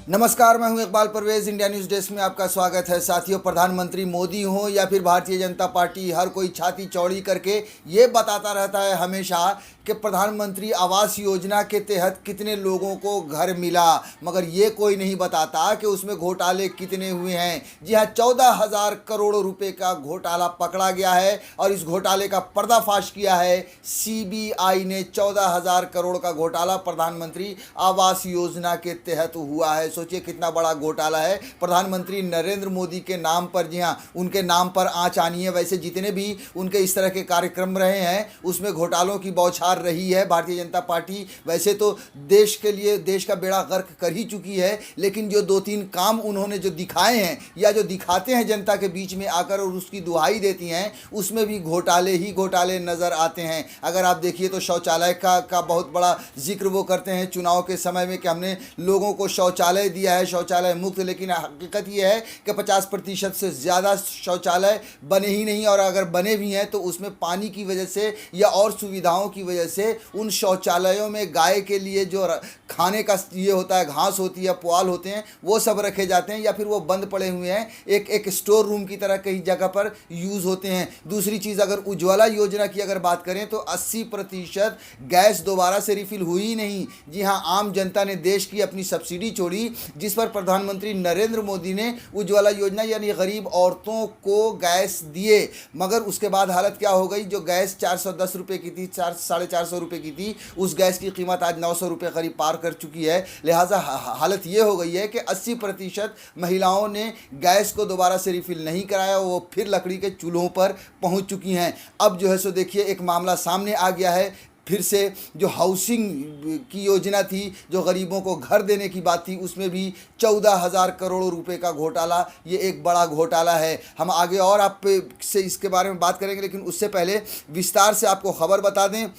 नमस्कार, मैं हूं Iqbal Parvez. India news desk में आपका स्वागत है। साथियों, प्रधानमंत्री मोदी हो या फिर भारतीय जनता पार्टी, हर कोई छाती चौड़ी करके ये बताता रहता है हमेशा कि प्रधानमंत्री आवास योजना के तहत कितने लोगों को घर मिला, मगर ये कोई नहीं बताता कि उसमें घोटाले कितने हुए हैं। जी हाँ, 14,000 करोड़ रुपए का घोटाला पकड़ा गया है और इस घोटाले का पर्दाफाश किया है सीबीआई ने। 14,000 करोड़ का घोटाला प्रधानमंत्री आवास योजना के तहत हुआ है। सोचिए कितना बड़ा घोटाला है। प्रधानमंत्री नरेंद्र मोदी के नाम पर, जी हाँ, उनके नाम पर आँच आनी है। वैसे जितने भी उनके इस तरह के कार्यक्रम रहे हैं उसमें घोटालों की बौछार रही है। भारतीय जनता पार्टी वैसे तो देश के लिए देश का बेड़ा गर्क कर ही चुकी है, लेकिन जो दो तीन काम उन्होंने जो दिखाए हैं या जो दिखाते हैं जनता के बीच में आकर और उसकी दुहाई देती हैं, उसमें भी घोटाले ही घोटाले नज़र आते हैं। अगर आप देखिए तो शौचालय का बहुत बड़ा जिक्र वो करते हैं चुनाव के समय में कि हमने लोगों को शौचालय दिया है, शौचालय मुक्त, लेकिन हकीकत ये है कि 50% से ज़्यादा शौचालय बने ही नहीं, और अगर बने भी हैं तो उसमें पानी की वजह से या और सुविधाओं की वजह से उन शौचालयों में गाय के लिए जो खाने का ये होता है, घास होती है, पुआल होते हैं, वो सब रखे जाते हैं या फिर वो बंद पड़े हुए हैं, एक स्टोर रूम की तरह कई जगह पर यूज़ होते हैं। दूसरी चीज़, अगर उज्ज्वला योजना की अगर बात करें तो 80% गैस दोबारा से रिफिल हुई ही नहीं। जी हाँ, आम जनता ने देश की अपनी सब्सिडी छोड़ी, जिस पर प्रधानमंत्री नरेंद्र मोदी ने उज्ज्वला योजना यानी गरीब औरतों को गैस दिए, मगर उसके बाद हालत क्या हो गई। जो गैस 410 रुपये की थी, 450 रुपये की थी, उस गैस की कीमत आज 900 रुपये करीब पार कर चुकी है। लिहाजा हालत ये हो गई है कि 80% महिलाओं ने गैस को दोबारा से रिफिल नहीं कराया, वो फिर लकड़ी के चूल्हों पर पहुंच चुकी हैं। अब जो है सो देखिए एक मामला सामने आ गया है फिर से। जो हाउसिंग की योजना थी, जो गरीबों को घर देने की बात थी, उसमें भी 14,000 करोड़ रुपए का घोटाला, ये एक बड़ा घोटाला है। हम आगे और आप से इसके बारे में बात करेंगे, लेकिन उससे पहले विस्तार से आपको खबर बता दें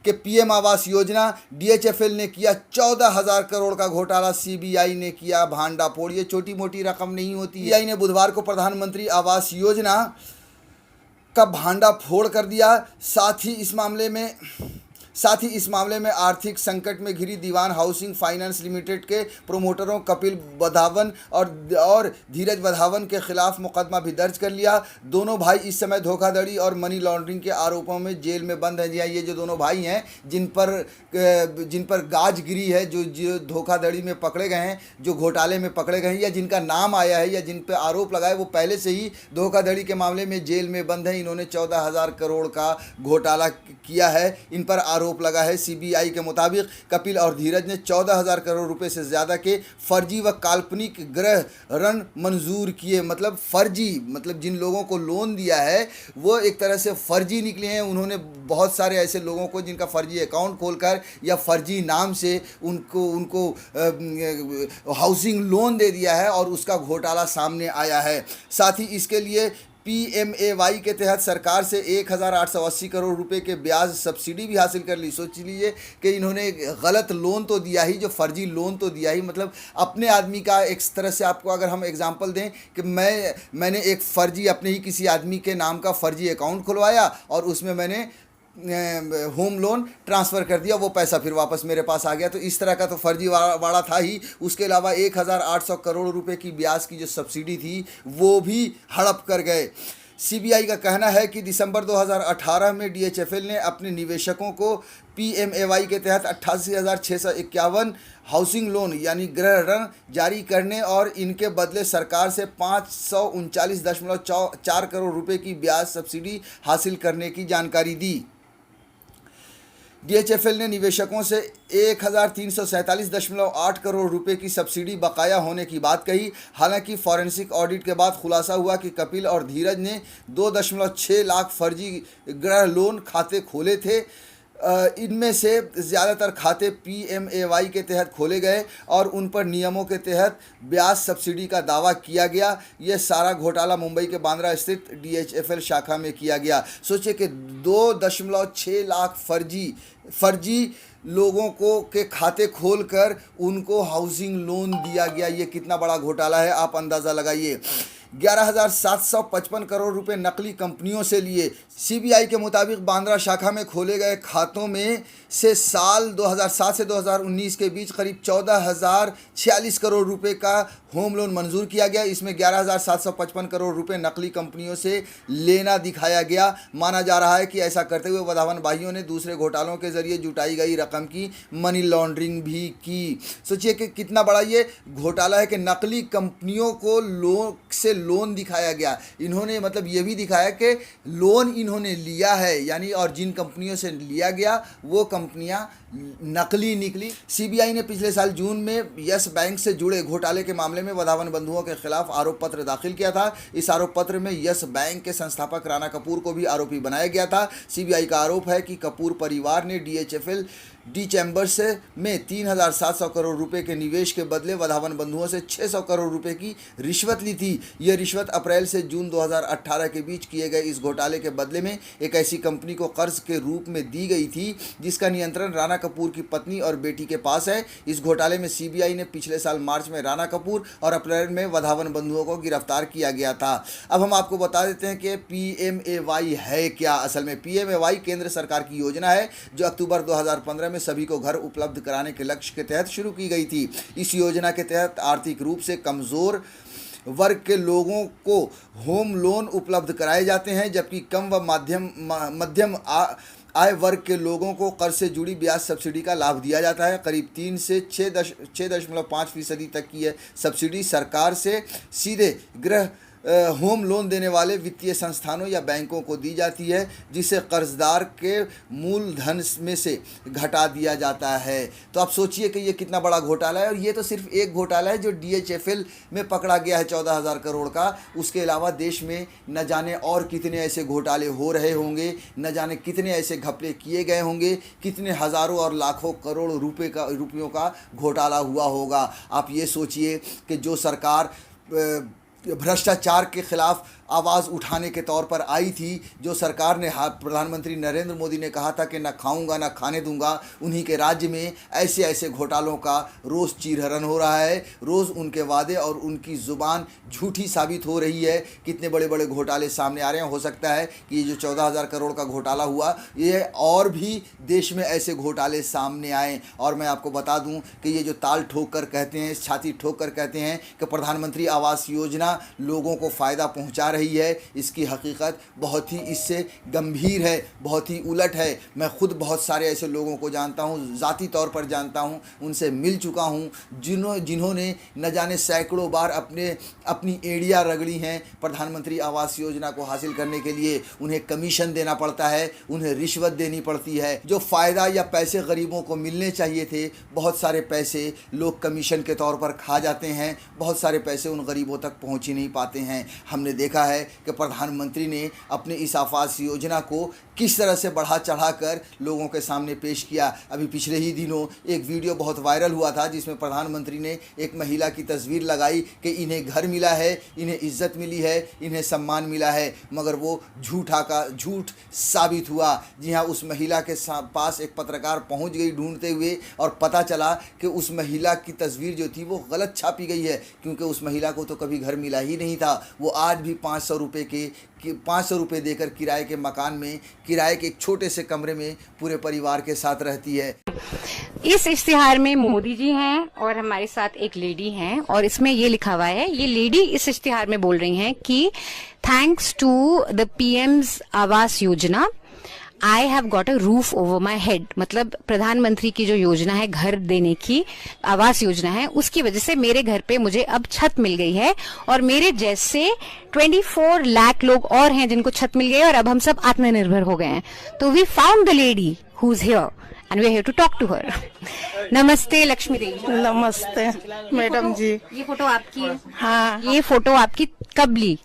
कि पीएम आवास योजना, डीएचएफएल ने किया 14,000 करोड़ का घोटाला, सीबीआई ने किया भांडाफोड़। ये छोटी मोटी रकम नहीं होती है। सीबीआई ने बुधवार को प्रधानमंत्री आवास योजना का भांडाफोड़ कर दिया। साथ ही इस मामले में आर्थिक संकट में घिरी दीवान हाउसिंग फाइनेंस लिमिटेड के प्रोमोटरों कपिल वधावन और धीरज वधावन के खिलाफ मुकदमा भी दर्ज कर लिया। दोनों भाई इस समय धोखाधड़ी और मनी लॉन्ड्रिंग के आरोपों में जेल में बंद हैं। जी हाँ, ये जो दोनों भाई हैं जिन पर गाज गिरी है, जो धोखाधड़ी में पकड़े गए हैं, जो घोटाले में पकड़े गए हैं, या जिनका नाम आया है या जिन पर आरोप लगाए, वो पहले से ही धोखाधड़ी के मामले में जेल में बंद हैं। इन्होंने 14,000 करोड़ का घोटाला किया है, इन पर आरोप लगा है। सीबीआई के मुताबिक कपिल और धीरज ने 14,000 करोड़ रुपए से ज़्यादा के फर्जी व काल्पनिक गृह ऋण मंजूर किए। मतलब फर्जी, मतलब जिन लोगों को लोन दिया है वो एक तरह से फर्जी निकले हैं। उन्होंने बहुत सारे ऐसे लोगों को जिनका फर्जी अकाउंट खोलकर या फर्जी नाम से उनको हाउसिंग लोन दे दिया है और उसका घोटाला सामने आया है। साथ ही इसके लिए पीएमएवाई के तहत सरकार से 1,880 करोड़ रुपए के ब्याज सब्सिडी भी हासिल कर ली। सोच लीजिए कि इन्होंने गलत लोन तो दिया ही, जो फर्जी लोन तो दिया ही, मतलब अपने आदमी का एक तरह से। आपको अगर हम एग्जांपल दें कि मैंने एक फ़र्जी अपने ही किसी आदमी के नाम का फ़र्जी अकाउंट खुलवाया और उसमें मैंने होम लोन ट्रांसफ़र कर दिया, वो पैसा फिर वापस मेरे पास आ गया। तो इस तरह का तो फर्जी वाड़ा था ही। उसके अलावा 1,800 करोड़ रुपए की ब्याज की जो सब्सिडी थी वो भी हड़प कर गए। सीबीआई का कहना है कि दिसंबर 2018 में डीएचएफएल ने अपने निवेशकों को पीएमएवाई के तहत 88,651 हाउसिंग लोन यानी गृह ऋण जारी करने और इनके बदले सरकार से 539.4 करोड़ रुपए की ब्याज सब्सिडी हासिल करने की जानकारी दी। डीएचएफएल ने निवेशकों से 1,347.8 करोड़ रुपए की सब्सिडी बकाया होने की बात कही। हालांकि फॉरेंसिक ऑडिट के बाद खुलासा हुआ कि कपिल और धीरज ने 2.6 लाख फर्जी गृह लोन खाते खोले थे। इनमें से ज़्यादातर खाते पीएमएवाई के तहत खोले गए और उन पर नियमों के तहत ब्याज सब्सिडी का दावा किया गया। ये सारा घोटाला मुंबई के बांद्रा स्थित डीएचएफएल शाखा में किया गया। सोचिए कि 2.6 लाख फर्जी लोगों को के खाते खोलकर उनको हाउसिंग लोन दिया गया। ये कितना बड़ा घोटाला है, आप अंदाज़ा लगाइए। 11,755 करोड़ रुपए नकली कंपनियों से लिए। सीबीआई के मुताबिक बांद्रा शाखा में खोले गए खातों में से साल 2007 से 2019 के बीच करीब 14,046 करोड़ रुपए का होम लोन मंजूर किया गया। इसमें 11,755 करोड़ रुपए नकली कंपनियों से लेना दिखाया गया। माना जा रहा है कि ऐसा करते हुए वधावन भाइयों ने दूसरे घोटालों के जरिए जुटाई गई रकम की मनी लॉन्ड्रिंग भी की। सोचिए कि कितना बड़ा ये घोटाला है कि नकली कंपनियों को लोन दिखाया गया। इन्होंने मतलब ये भी दिखाया कि लोन इन्होंने लिया है, यानी और जिन कंपनियों से लिया गया वो कंपनियां नकली निकली। सीबीआई ने पिछले साल जून में यस बैंक से जुड़े घोटाले के मामले में वधावन बंधुओं के खिलाफ आरोप पत्र दाखिल किया था। इस आरोप पत्र में यस बैंक के संस्थापक राणा कपूर को भी आरोपी बनाया गया था। सीबीआई का आरोप है कि कपूर परिवार ने DHFL डी चैम्बर्स में 3,700 करोड़ रुपए के निवेश के बदले वधावन बंधुओं से 600 करोड़ रुपए की रिश्वत ली थी। यह रिश्वत अप्रैल से जून 2018 के बीच किए गए इस घोटाले के बदले में एक ऐसी कंपनी को कर्ज के रूप में दी गई थी जिसका नियंत्रण राणा कपूर की पत्नी और बेटी के पास है। इस घोटाले में सीबीआई ने पिछले साल मार्च में राणा कपूर और अप्रैल में वधावन बंधुओं को गिरफ्तार किया गया था। अब हम आपको बता देते हैं कि PMAY है क्या। असल में PMAY केंद्र सरकार की योजना है जो अक्टूबर 2015 में सभी को घर उपलब्ध कराने के लक्ष्य के तहत शुरू की गई थी। इस योजना के तहत आर्थिक रूप से कमज़ोर वर्ग के लोगों को होम लोन उपलब्ध कराए जाते हैं, जबकि कम व मध्यम आय वर्ग के लोगों को कर्ज से जुड़ी ब्याज सब्सिडी का लाभ दिया जाता है। करीब 3 से 6.5% तक की यह सब्सिडी सरकार से सीधे गृह होम लोन देने वाले वित्तीय संस्थानों या बैंकों को दी जाती है, जिसे कर्जदार के मूलधन में से घटा दिया जाता है। तो आप सोचिए कि ये कितना बड़ा घोटाला है। और ये तो सिर्फ एक घोटाला है जो DHFL में पकड़ा गया है 14,000 करोड़ का। उसके अलावा देश में न जाने और कितने ऐसे घोटाले हो रहे होंगे, न जाने कितने ऐसे घपले किए गए होंगे, कितने हज़ारों और लाखों करोड़ रुपयों का घोटाला हुआ होगा। आप ये सोचिए कि जो सरकार भ्रष्टाचार के खिलाफ आवाज़ उठाने के तौर पर आई थी, जो सरकार ने प्रधानमंत्री नरेंद्र मोदी ने कहा था कि न खाऊंगा न खाने दूंगा, उन्हीं के राज्य में ऐसे ऐसे घोटालों का रोज़ चीरहरण हो रहा है। रोज़ उनके वादे और उनकी ज़ुबान झूठी साबित हो रही है। कितने बड़े बड़े घोटाले सामने आ रहे हैं। हो सकता है कि ये जो 14,000 करोड़ का घोटाला हुआ, ये और भी देश में ऐसे घोटाले सामने आएँ। और मैं आपको बता दूँ कि ये जो ताल ठोक कर कहते हैं, छाती ठोक कर कहते हैं कि प्रधानमंत्री आवास योजना लोगों को फ़ायदा पहुँचा रही है, इसकी हकीकत बहुत ही इससे गंभीर है, बहुत ही उलट है। मैं खुद बहुत सारे ऐसे लोगों को जानता हूँ, ज़ाती तौर पर जानता हूँ, उनसे मिल चुका हूँ, जिन्होंने न जाने सैकड़ों बार अपनी एड़ियाँ रगड़ी हैं। प्रधानमंत्री आवास योजना को हासिल करने के लिए उन्हें कमीशन देना पड़ता है, उन्हें रिश्वत देनी पड़ती है। जो फ़ायदा या पैसे गरीबों को मिलने चाहिए थे, बहुत सारे पैसे लोग कमीशन के तौर पर खा जाते हैं। बहुत सारे पैसे उन गरीबों तक पहुँच ही नहीं पाते हैं। हमने देखा है कि प्रधानमंत्री ने अपने इस आवास योजना को किस तरह से बढ़ा चढ़ाकर लोगों के सामने पेश किया। अभी पिछले ही दिनों एक वीडियो बहुत वायरल हुआ था जिसमें प्रधानमंत्री ने एक महिला की तस्वीर लगाई कि इन्हें घर मिला है, इन्हें इज्जत मिली है, इन्हें सम्मान मिला है, मगर वो झूठ साबित हुआ। जी हाँ, उस महिला के पास एक पत्रकार पहुंच गई ढूंढते हुए और पता चला कि उस महिला की तस्वीर जो थी वो गलत छापी गई है, क्योंकि उस महिला को तो कभी घर मिला ही नहीं था। वो आज भी 500 रुपये देकर किराए के मकान में, किराए के एक छोटे से कमरे में पूरे परिवार के साथ रहती है। इस इश्तिहार में मोदी जी हैं और हमारे साथ एक लेडी हैं, और इसमें ये लिखा हुआ है, ये लेडी इस इश्तिहार में बोल रही हैं कि thanks to the PM's Awas Yojana I have got a roof over my head. मतलब प्रधानमंत्री की जो योजना है, घर देने की आवास योजना है, उसकी वजह से मेरे घर पे मुझे अब छत मिल गई है, और मेरे जैसे 24 लाख लोग और हैं जिनको छत मिल गई है, और अब हम सब आत्मनिर्भर हो गए हैं। तो we found the lady who is here and we are here to talk to her. नमस्ते लक्ष्मी देवी। नमस्ते मैडम जी। ये फोटो आपकी है? हाँ। ये फोटो आपकी कब ली?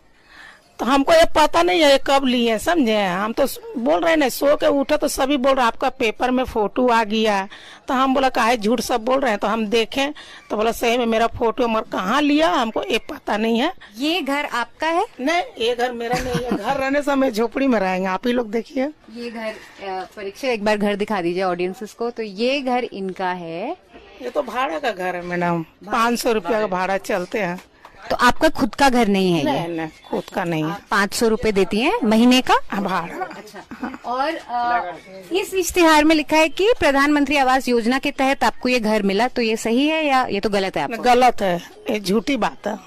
तो हमको ये पता नहीं है कब लिए, समझे। हम तो बोल रहे हैं ना, सो के उठे तो सभी बोल रहे आपका पेपर में फोटो आ गया। तो हम बोला काहे झूठ सब बोल रहे हैं। तो हम देखें तो बोला सही में मेरा फोटो, मगर कहाँ लिया हमको ये पता नहीं है। ये घर आपका है? नहीं, ये घर मेरा नहीं है। घर रहने से हमें झोपड़ी में रहेंगे। आप ही लोग देखिए ये घर। परीक्षा एक बार घर दिखा दीजिए ऑडियंसेस को। तो ये घर इनका है। ये तो भाड़ा का घर है मैडम, 500 रुपया का भाड़ा चलते हैं। तो आपका खुद का घर नहीं है ये? नहीं नहीं, खुद का नहीं है। 500 रुपए देती हैं महीने का। भाड़ा। अच्छा। और इस इश्तिहार में लिखा है कि प्रधानमंत्री आवास योजना के तहत आपको ये घर मिला, तो ये सही है या ये तो गलत है आपको? गलत है, ये झूठी बात है।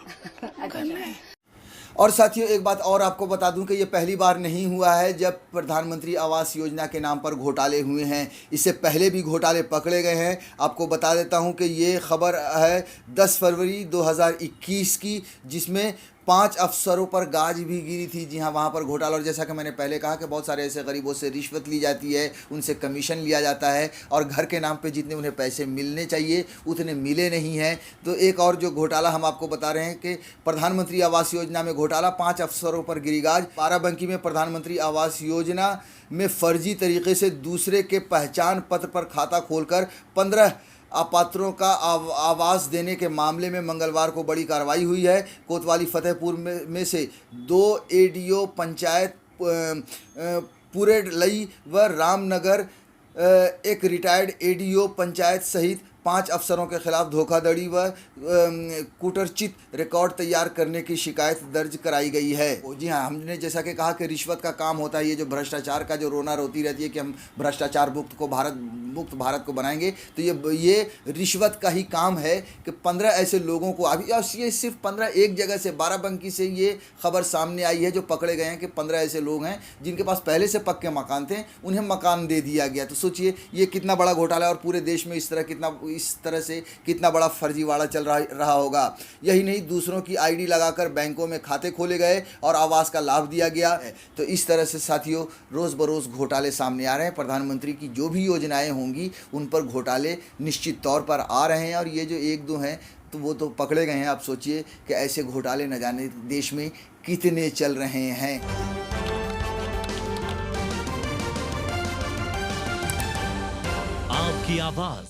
और साथियों एक बात और आपको बता दूं कि ये पहली बार नहीं हुआ है जब प्रधानमंत्री आवास योजना के नाम पर घोटाले हुए हैं। इससे पहले भी घोटाले पकड़े गए हैं। आपको बता देता हूं कि ये खबर है 10 फरवरी 2021 की, जिसमें 5 अफसरों पर गाज भी गिरी थी। जी हाँ, वहाँ पर घोटाला। और जैसा कि मैंने पहले कहा कि बहुत सारे ऐसे गरीबों से रिश्वत ली जाती है, उनसे कमीशन लिया जाता है और घर के नाम पे जितने उन्हें पैसे मिलने चाहिए उतने मिले नहीं हैं। तो एक और जो घोटाला हम आपको बता रहे हैं कि प्रधानमंत्री आवास योजना में घोटाला, 5 अफसरों पर गिरी गाज। बाराबंकी में प्रधानमंत्री आवास योजना में फर्जी तरीके से दूसरे के पहचान पत्र पर खाता खोलकर 15 अपात्रों का आवास देने के मामले में मंगलवार को बड़ी कार्रवाई हुई है। कोतवाली फतेहपुर में से 2 एडीओ पंचायत पुरेडलई व रामनगर, एक रिटायर्ड एडीओ पंचायत सहित 5 अफसरों के खिलाफ धोखाधड़ी व कूटरचित रिकॉर्ड तैयार करने की शिकायत दर्ज कराई गई है। जी हाँ, हमने जैसा कि कहा कि रिश्वत का काम होता है, ये जो भ्रष्टाचार का जो रोना रोती रहती है कि हम भ्रष्टाचार मुक्त भारत को बनाएंगे, तो ये रिश्वत का ही काम है कि 15 ऐसे लोगों को अभी, और ये सिर्फ 15 एक जगह से, बाराबंकी से ये खबर सामने आई है जो पकड़े गए हैं कि 15 ऐसे लोग हैं जिनके पास पहले से पक्के मकान थे, उन्हें मकान दे दिया गया। तो सोचिए ये कितना बड़ा घोटाला है और पूरे देश में इस तरह से कितना बड़ा फर्जीवाड़ा चल रहा होगा। यही नहीं, दूसरों की आईडी लगाकर बैंकों में खाते खोले गए और आवास का लाभ दिया गया। तो इस तरह से साथियों रोज़ बरोज़ घोटाले सामने आ रहे हैं। प्रधानमंत्री की जो भी योजनाएं होंगी उन पर घोटाले निश्चित तौर पर आ रहे हैं और ये जो 1-2 हैं तो वो तो पकड़े गए हैं। आप सोचिए कि ऐसे घोटाले न जाने देश में कितने चल रहे हैं। आपकी आवाज